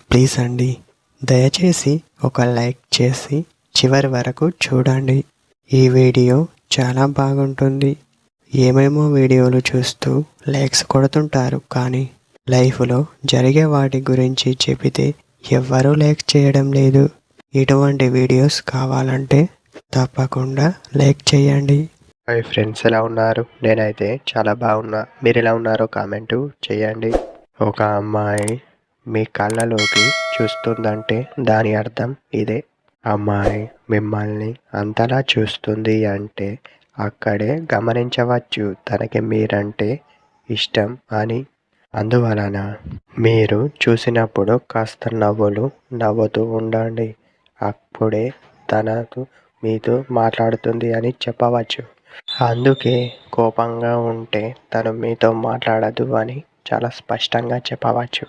Please అండి, దయచేసి ఒక లైక్ చేసి చివరి వరకు చూడండి. ఈ వీడియో చాలా బాగుంటుంది. ఏమేమో వీడియోలు చూస్తూ లైక్స్ కొడుతుంటారు, కానీ లైఫ్లో జరిగే వాటి గురించి చెబితే ఎవ్వరూ లైక్ చేయడం లేదు. ఇటువంటి వీడియోస్ కావాలంటే తప్పకుండా లైక్ చేయండి. హాయ్ ఫ్రెండ్స్, ఎలా ఉన్నారు? నేనైతే చాలా బాగున్నా. మీరు ఎలా ఉన్నారో కామెంటు చేయండి. ఒక అమ్మాయి మీ కళ్ళలోకి చూస్తుందంటే దాని అర్థం ఇదే. అమ్మాయి మిమ్మల్ని అంతలా చూస్తుంది అంటే అక్కడే గమనించవచ్చు తనకి మీరంటే ఇష్టం అని. అందువలన మీరు చూసినప్పుడు కాస్త నవ్వుతూ ఉండండి. అప్పుడే తనకు మీతో మాట్లాడుతుంది అని చెప్పవచ్చు. అందుకే కోపంగా ఉంటే తను మీతో మాట్లాడదు అని చాలా స్పష్టంగా చెప్పవచ్చు.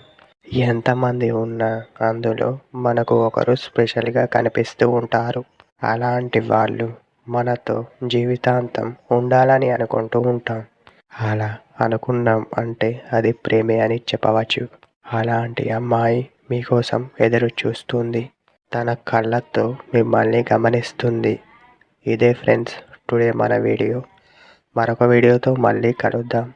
ఎంతమంది ఉన్నా అందులో మనకు ఒకరు స్పెషల్గా కనిపిస్తూ ఉంటారు. అలాంటి వాళ్ళు మనతో జీవితాంతం ఉండాలని అనుకుంటూ ఉంటాం. అలా అనుకున్నాం అంటే అది ప్రేమే అని చెప్పవచ్చు. అలాంటి అమ్మాయి మీకోసం ఎదురు చూస్తుంది. తన కళ్ళతో మిమ్మల్ని గమనిస్తుంది. ఇదే ఫ్రెండ్స్ టుడే మన వీడియో. మరొక వీడియోతో మళ్ళీ కలుద్దాం.